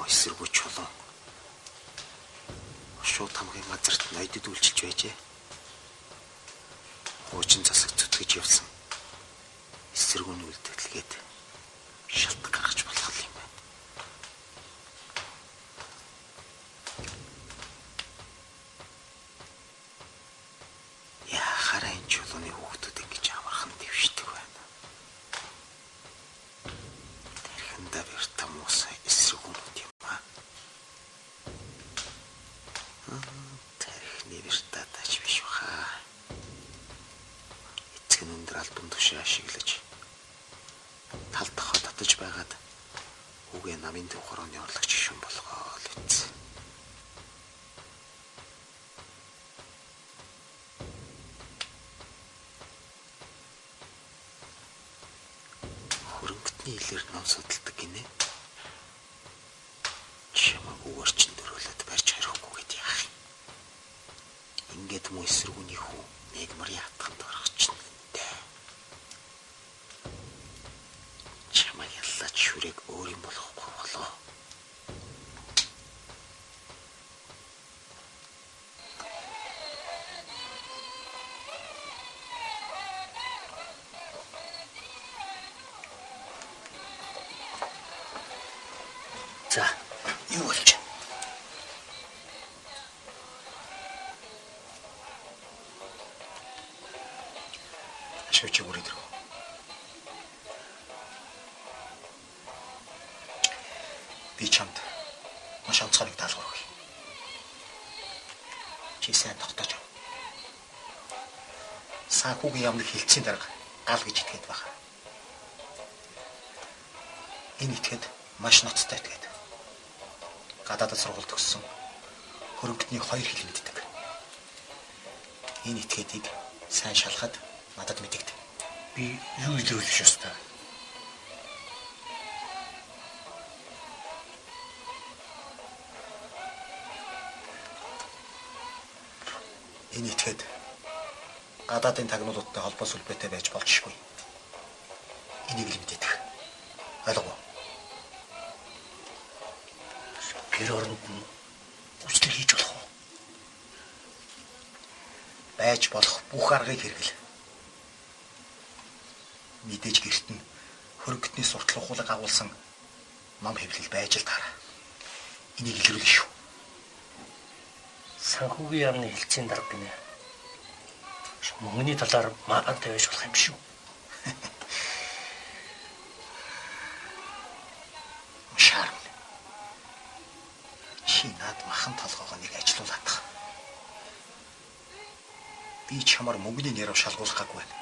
эсэргүү чулуун шууд хамгийн газарт ноёдод үйлчилж байжээ. Хуучин засаг зүтгэж явсан эсэргүүний үйлдэлгээд шалт гаргаж болох юм байна. Яхаараа энэ чулууны хүүхдүүд ингэж амархан дэвшдэг байна. Тэрхэндээ бэртэ муусаа эсэргүүнүүд юм аа. Тэрхний бэртэ тач биш баха. Эцэг нь өндөр албан тушаа ашиглаж тал тахаа татаж байгаад үгээ намын төв хорооны орлогч шин болгоо л үтс. Хөрөнгөтний илэр ном судалдаг гинэ. Чамаг өөрчн дөрөөлөд барьж харихгүй гэд яах юм. Ингээд муу эсэргүүний хүү нэгмар ятганд орчихно гэдэг. Чамаг яллаач шүрэг өөр юм болохгүй болоо. За, юу болж? Шивч үрээд ирв. Би чамд маш онцгой нэг даалгавар өгье. Чи сайн тогтоож ав. Санхүүгийн яамны хилцээний дарга гал гэж итгээд байна. Энэ итгэхэд маш ноцтой итгээд. Гадаадд сургууль төгссөн хөрөнгөтний 2 хэл мэддэг. Энэ этгээдийг сайн шалгахад надад мэдэгд. Би юу илрүүлэх ёстой? Энэ этгээд гадаадын тагнуулуудтай холбоо сүлбэтэй байж болчихгүй. Энийг л мэддэг. Ойлгов? Гэр оронд нь үстэл хийж болох уу? Байж болох бүх аргыг хэрэгэл. Мэдээж гэрт нь хөрөнгөтний суртал ухуулга агуулсан ном хэвлэл байж л таараа. Энийг илрүүлнэ шүү. Санхүүгийн яамны хилцээний дарга гинэ. Мөнгөний талаар маантай байж болох юм шүү. Наад махан толгоогоо нэг ажилуулаад. Би чамаар мөнгөний нэрээр шалгуулах гаггүй байна.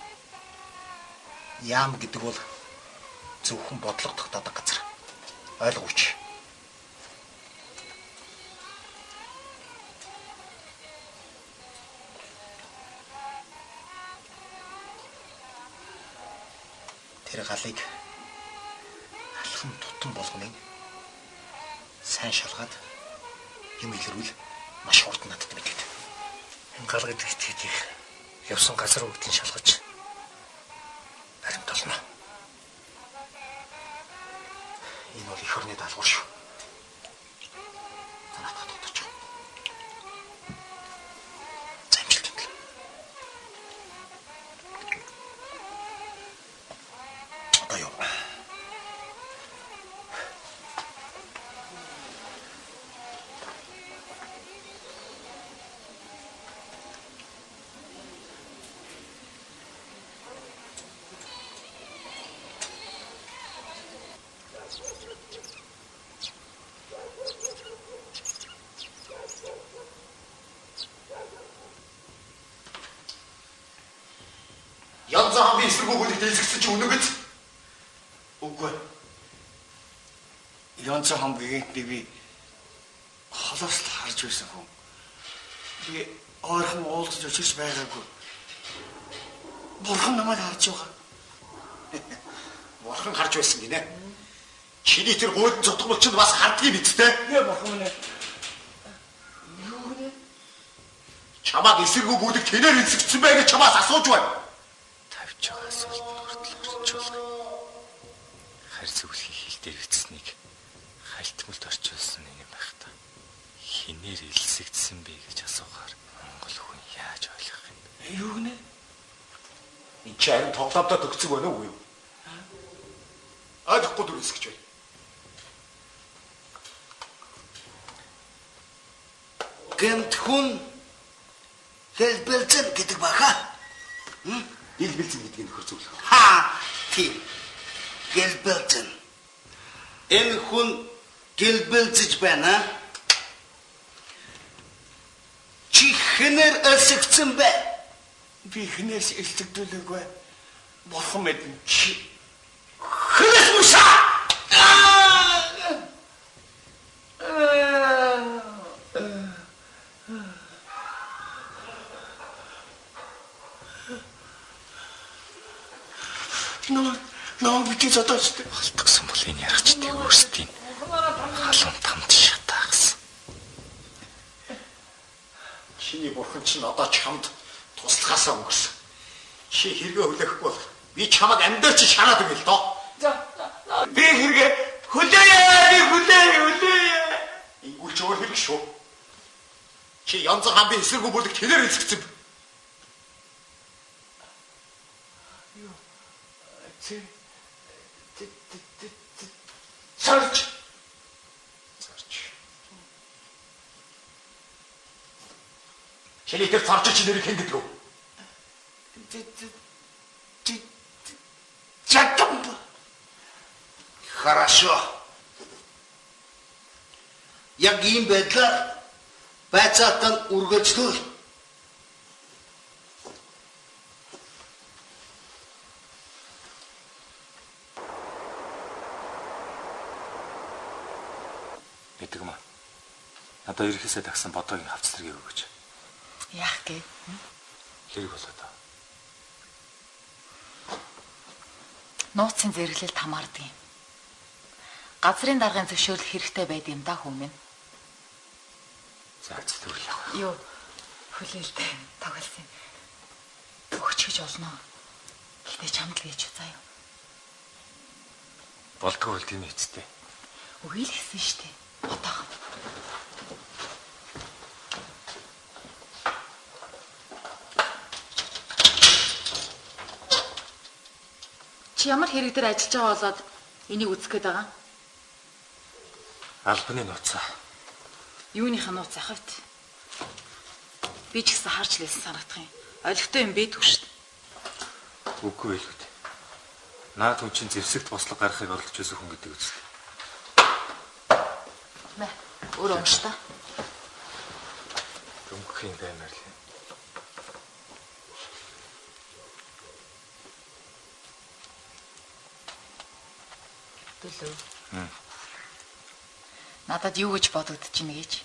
Яам гэдэг бол зөвхөн бодлого тогтоодог газар. Ойлгооч. Тэр галыг алхам тутам болгоныг сайн шалгаад юм илэрвэл маш хурд надад мэдээд. Энэ гал гэдэг итгэдийг явсан газар бүгдийг шалгаж баримт олно. Энэ бол их орны даалгавар шүү. Танахад тодорч. Замжилт л. Одоо юу? Янзан хамгийн эсэргүү бүлэгт эсгсэн чи үнэн биз? Үгүй. Янзан хамгийн би холоос л харж байсан хүн. Би ойрхон уулзаж очиж байгаагүй. Бурхан намайг харж байгаа. Бурхан харж байсан гинэ. Чиний тэр гойд зодгомол чинь бас хардгийг мэдтэй. Нэ бурхан нэ. Юу нэ? Чамаг эсэргүү бүлэг тэнээр эсгсэн бай гэж чамаас асууж байна. Тавьж байгаа асуулт хүртэл орчуулгая. Харь зөвлөхийн хил дээр бичсэнийг хальтмалд орчуулсан нэг юм байх та. Хинээр илсэгдсэн бэ гэж асуухаар монгол хүн яаж ойлгох юм? Юу гэнэ? Энд чи харин тоглоомдоо төгсөг байна уу юу? Ойлгохгүй дүрс гэж байна. Гэмт хүн хэлбэлзэн гэдэг баха. Хэлбэлзэн гэдгийг нөхөр зөвлөх. Тийм. Хэлбэлзэн. Энэ хүн хэлбэлзэж байна. Чи хэнээр элсэгдсэн бэ? Би хэнээс элсэгдүүлээгүй. Бурхан мэднэ. Чи хэнээс мусаа? Ноо бити задаач. Халтгсан бол энэ ярахчдыг өөрсдийн халуун тамд шатаагсан. Чиний бурхан чинь одоо чамд туслахаасаа өнгөрсөн. Чи хэрэгэ хүлээхгүй бол би чамайг амьдаар чи шанаад өгье л доо. Би хэрэгэ хүлээе. Ингүүл ч өөр хэрэг шүү. Чи янзан хамбын эсэргүү бүлэгт хинээр элсэгдсэн. Сарч. Чиний тэр царч чи нэрийг хэн гэдэг вэ? Чатамб. Хорошо. Яг ийм байдлаар байцаатан үргэлжлүүл. Гэдэг юм аа. Надад ерөөсөө тагсан бодоогийн хавц зэргийг өгөөч. Яах гээ? Хэрэг болоо та. Нууцын зэрэглэлд хамаардаг юм. Газрын даргын зөвшөөрөл хэрэгтэй байд юм да хүмүүс. За зөвлөе яах вэ? Юу хүлээлттэй тоглосон. Өгч гэж олно. Гэтэ чамд л гэж заа юу. Болдгоо үл тийм эцтэй. Үгүй л гэсэн штэ. Одоохон. Чи ямар хэрэг дээр ажиллаж байгаа болоод энийг үзэх гээд байгаа? Албаны нууцаа. Юуных нь нууц ахавт? Би ч гэсэн харж лээсэн санагдах юм. Ойлгохтой юм бэ түгш. Үгүй байлгүй. Наад хүн чинь зэвсэгт бослог гарахыг оролдож байсан хүн гэдэг үст. Мэ, өөр унш та. Дөнгөхийн баймаар л. Төлөв. Надад юу гэж бодогдож байна гэж?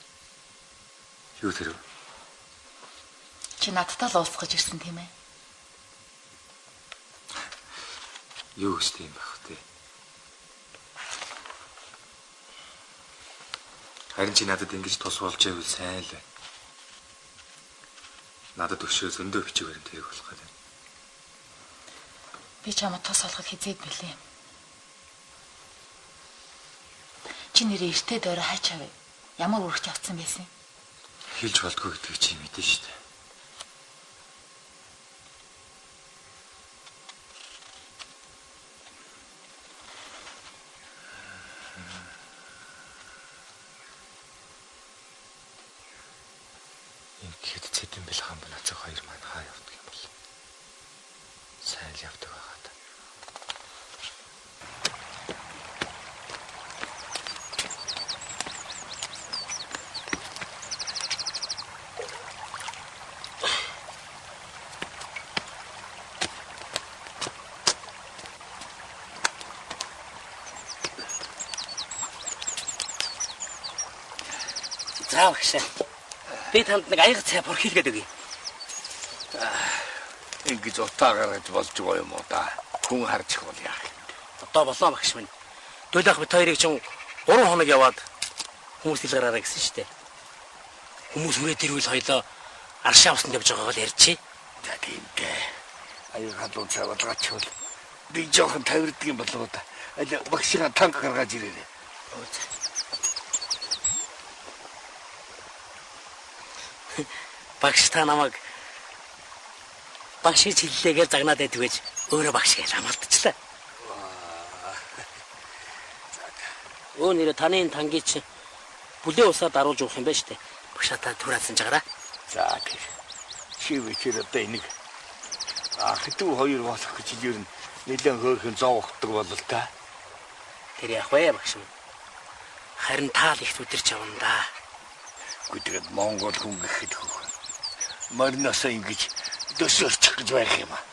Юу тэр вэ? Чи надтай л уулзах гэж ирсэн тийм ээ? Юу гэж тийм байх вэ? Харин чи надад ингэж тус болж байвал сайн л байна. Надад өшөө зөндөө бичиг баримт хийх болох гэдэг. Би чамд тус олоход хизээд билээ. Чи нэрээ эртээ дөрөө хайч авъя. Ямар үргэлж авцсан байсан юм? Хэлж болдгоо гэдгийг чи мэдэн шүү дээ. Ингээд цэдэн бэлхан банацаа хоёр маань хаа явдаг юм бол. Сайн л явдаг байгаа та. За багш. Би танд нэг аяга цай бүрхийлгээд өгье. Ингэж утаа гаргаж болж байгаа юм уу да? Хүн харж их бол яах юм. Одоо болоо багш минь. Дөлөх бит хоёрыг чинь 3 хоног яваад хүмүүс дэлгэраараа гэсэн штэ. Хүмүүс хүрээд ирвэл хоёлоо аршаа усанд явж байгааг л ярьчих. За тийм дээ. Аяг халуун цай болгоочвол би жоохон тавирдаг юм болоо да. Багшийн танк гаргаж ирээрэй. Багш та намайг багш гэж хэллээгээр загнаад байдаг гэж өөрөө багш гэж амардчихлаа. Нэр таны тангийн чи бүлээн усаар даруулж явах юм байна штэ. Багшаа тураасан жагараа. За тэр. Чи вечер одоо энийг хэдүү хоёр болох гэж юу нэлээд хөөрхөн зовхдаг болол та. Тэр яах вэ багш минь? Харин таал их үдирч явна да. Гүтэд Монгол хүн гэхэд марнасаа ингэж дөсөрчих гэж байх юм аа.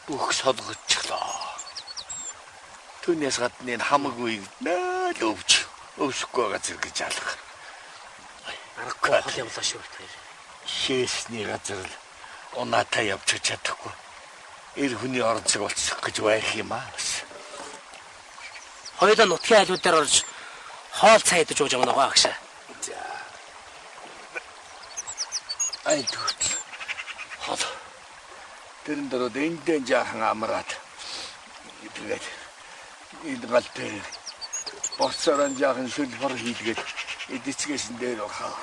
Бүх солгочихлоо. Түүнээс гадна энэ хамаагүй наад өвсөхгүй газар гэж алах. Аргагүй хол явлаа шүү тэр. Шээсний газар л унаатай явж чадахгүй. Эр хүний орцог болцох гэж байх юм аа. Хоёулаа нутгийн айлууд дээр орж хоол цай идэж ууж байгаа нөгөө агш. За. Ай дүүт. Хол. Тэрэн дөрөд эндэн жаахан амраад. Тэгээд энэ гал дээр борцорон жаахан шүлхор хийлгээд эдэцгээсэн дээр орхоо.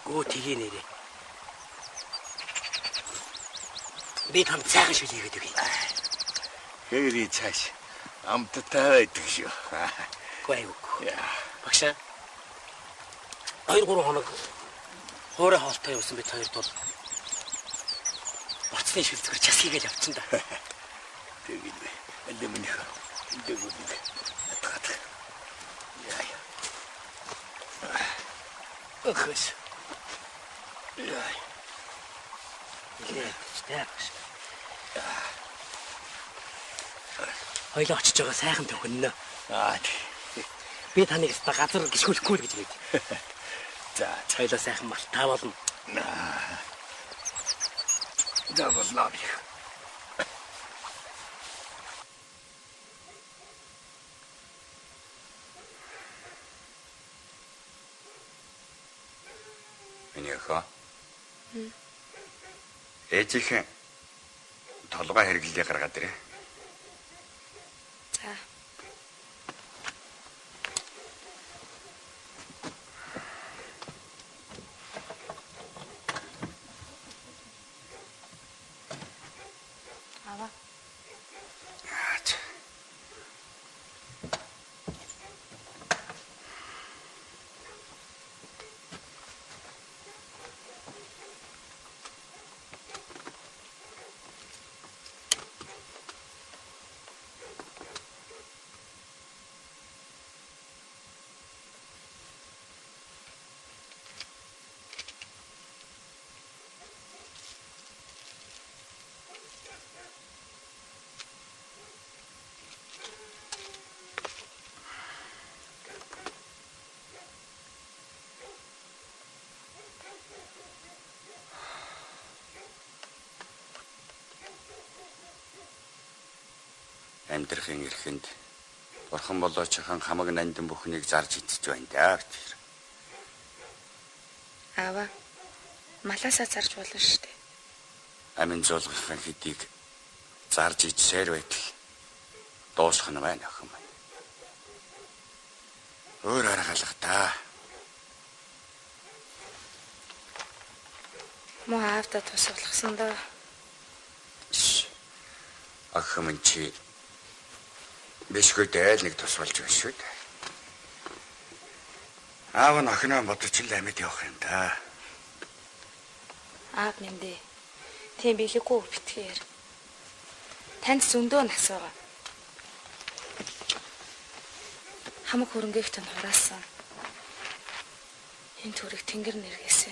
Гүү тгий нэрээ. Би танд цайхан шүл хийгээд өгье. Хэри цааш амттай байдаг шүү. Гүйгүй. Багшаа. 2-3 хоног хоорой хоолтой явсан бид хоёрт бол боцны шилзгэр час хийгээл явчихсан да. Тэгээд энэ минийх дэгүүд атгаад. Яа. Охс. Яа. Стапс. Хоёлоо очиж байгаа сайхан төхөннө. Би таныг газар гიშгүүлэхгүй л гэж байд. За, хоёлоо сайхан малтаа болно. За боллоо. Минийхөө. Ээжийнхэн толгой хэрэглэлээ гаргаад ирээ. За. Ава. Амьдрахын эрхэнд бурхан болоочихан хамаг нандин бүхнийг зарж идэж байна даа гэж. Ава. Малаасаа зарж болно шүү дээ. Амин зулгахын хэдийг зарж идсээр байтал дуусах нь байна охин маань. Өөр арга алга та. Муу аавда тусгалсан доо. Охин минь чи бишгүй дээл нэг тус болж байна шүү дээ. Аав нь охиноо бодож л амьд явах юм да. Аав нэмдээ. Тийм билэггүй битгээр. Танд зөндөө нас байгаа. Хамаг хөрөнгөийг тань хураасан. Энэ төрөг тэнгэр нэргээсэн.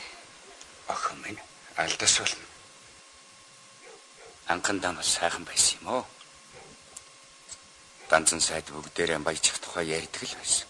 Охин минь алдас болно. Анхандаа бол сайхан байсан юм уу? Ганцхан сайд бүгдээрээ баяжих тухай ярьдаг л байсан.